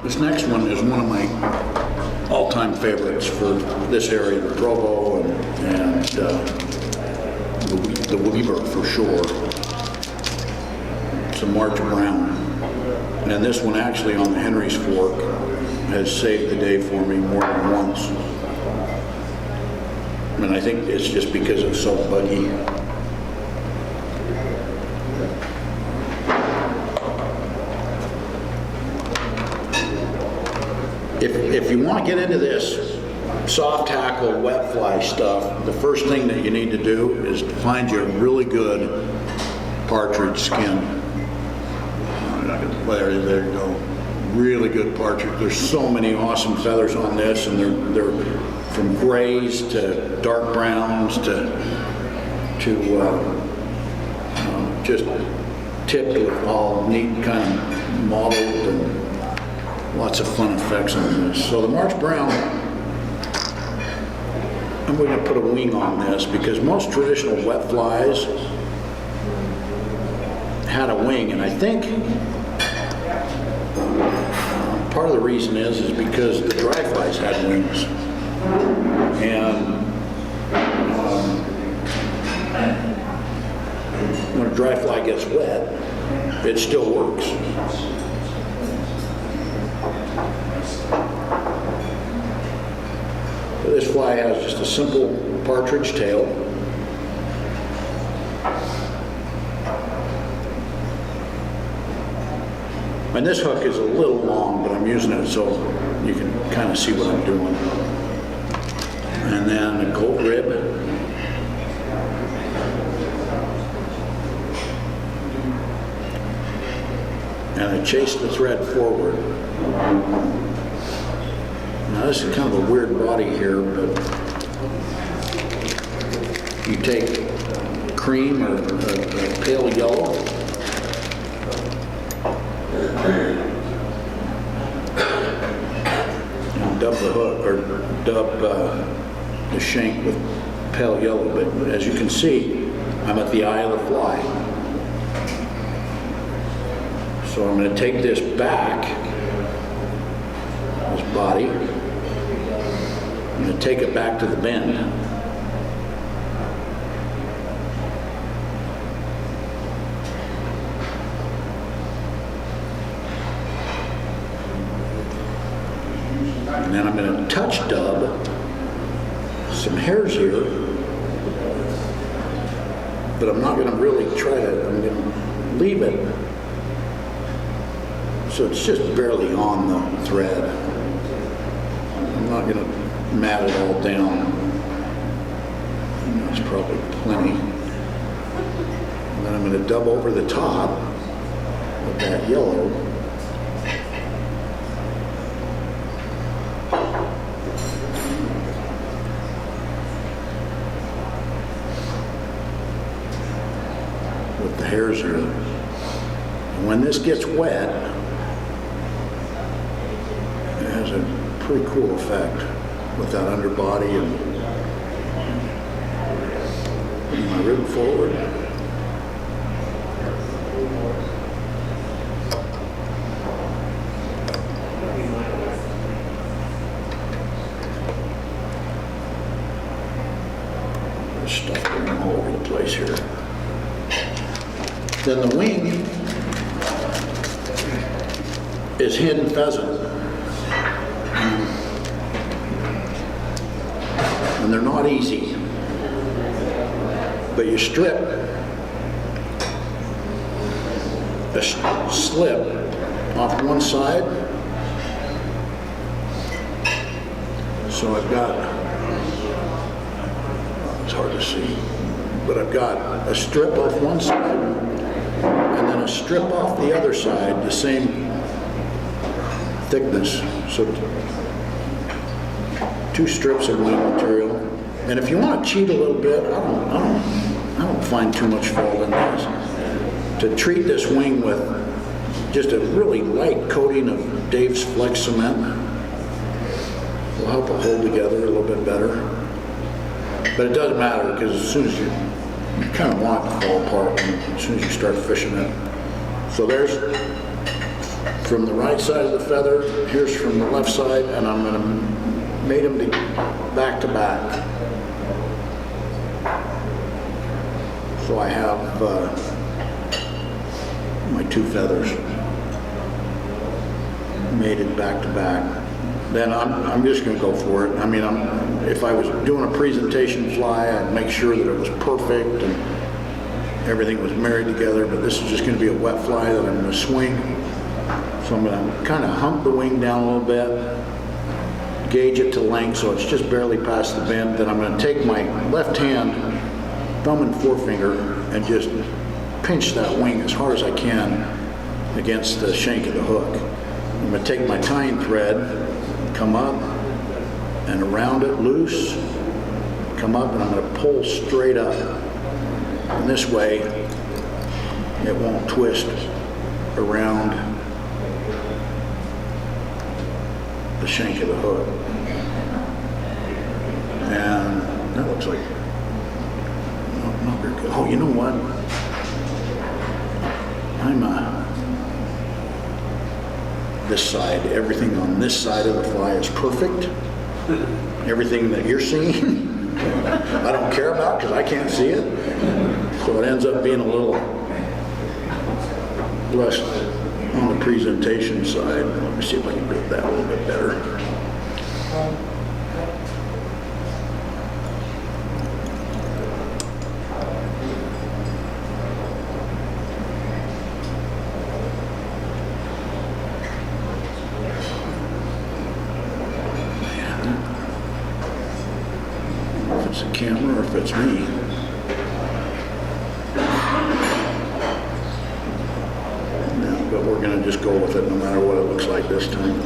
This next one is one of my all-time favorites for this area, the Provo and the Weaver for sure. It's a March Brown. And this one actually on the Henry's Fork has saved the day for me more than once. And I think it's just because it's so buggy. If you want to get into this soft hackle, wet fly stuff, the first thing that you need to do is find you a really good partridge skin. There you go. Really good partridge. There's so many awesome feathers on this, and they're from grays to dark browns to just tipped with all neat kind of mottled and lots of fun effects on this. So the March Brown, I'm going to put a wing on this because most traditional wet flies had a wing, and I think part of the reason is because the dry flies had wings. And when a dry fly gets wet, it still works. This fly has just a simple partridge tail. And this hook is a little long, but I'm using it so you can kind of see what I'm doing. And then a gold rib. And I chase the thread forward. Now this is kind of a weird body here, but you take cream or pale yellow, and dub the hook or dub the shank with pale yellow. But as you can see, I'm at the eye of the fly. So I'm going to take this back, this body. I'm going to take it back to the bend. And then I'm going to touch dub some hairs here, but I'm not going to really try to, I'm going to leave it so it's just barely on the thread. I'm not going to mat it all down. That's probably plenty. And then I'm going to dub over the top with that yellow. With the hairs here. And when this gets wet, it has a pretty cool effect with that underbody and putting my rib forward. There's stuff going all over the place here. Then the wing is hidden pheasant. And they're not easy. But you strip a slip off one side. So I've got, it's hard to see, but I've got a strip off one side and then a strip off the other side, the same thickness. So 2 strips of wing material. And if you want to cheat a little bit, I don't find too much fault in this. To treat this wing with just a really light coating of Dave's Flex cement will help it hold together a little bit better. But it doesn't matter because as soon as you kind of want it to fall apart as soon as you start fishing it. So there's from the right side of the feather, here's from the left side, and I'm going to mate them back to back. So I have my two feathers mated back to back. Then I'm just going to go for it. I mean, if I was doing a presentation fly, I'd make sure that it was perfect and everything was married together, but this is just going to be a wet fly that I'm going to swing. So I'm going to kind of hump the wing down a little bit, gauge it to length so it's just barely past the bend. Then I'm going to take my left hand, thumb and forefinger, and just pinch that wing as hard as I can against the shank of the hook. I'm going to take my tying thread, come up and around it loose, come up, and I'm going to pull straight up. And this way it won't twist around the shank of the hook. And that looks like not very good. Oh, you know what? This side, everything on this side of the fly is perfect. Everything that you're seeing, I don't care about because I can't see it. So it ends up being a little less on the presentation side. Let me see if I can do that a little bit better. If it's a camera or if it's me. But we're going to just go with it no matter what it looks like this time.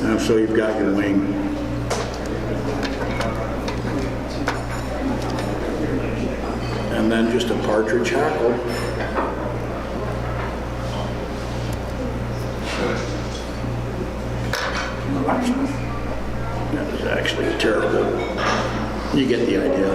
And so you've got your wing. And then just a partridge hackle. That is actually terrible. You get the idea.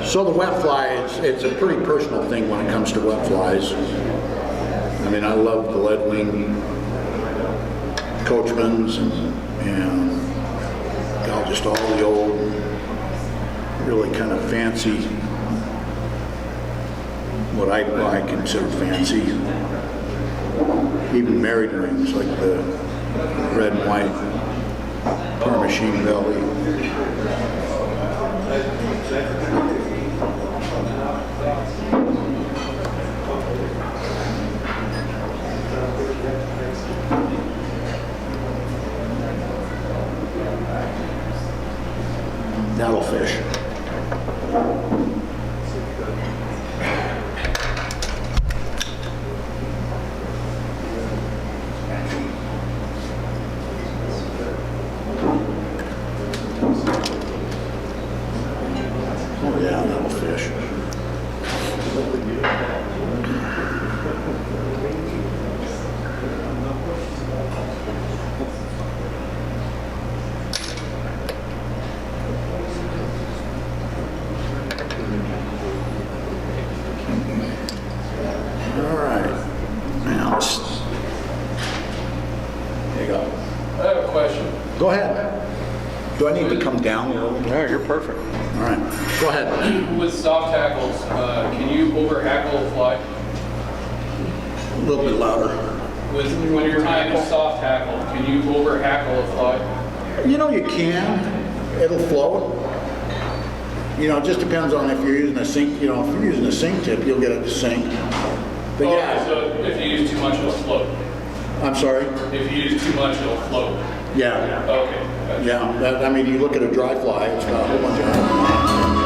So the wet fly, it's a pretty personal thing when it comes to wet flies. I mean, I love the lead wing coachmans and just all the old, really kind of fancy, what I consider fancy, even married rings like the red and white Parmachine belly. That'll fish. Oh yeah, that'll fish. Go ahead. Do I need to come down a little? No, you're perfect. All right. Go ahead. With soft hackles, can you over hackle a fly? A little bit louder. When you're tying a soft hackle, can you over hackle a fly? You know, you can. It'll float. You know, it just depends on if you're using a sink. You know, if you're using a sink tip, you'll get it to sink. But Okay, yeah. so if you use too much, it'll float. I'm sorry? If you use too much, it'll float. Yeah. Okay. Gotcha. Yeah. I mean, you look at a dry fly, it's got a whole bunch of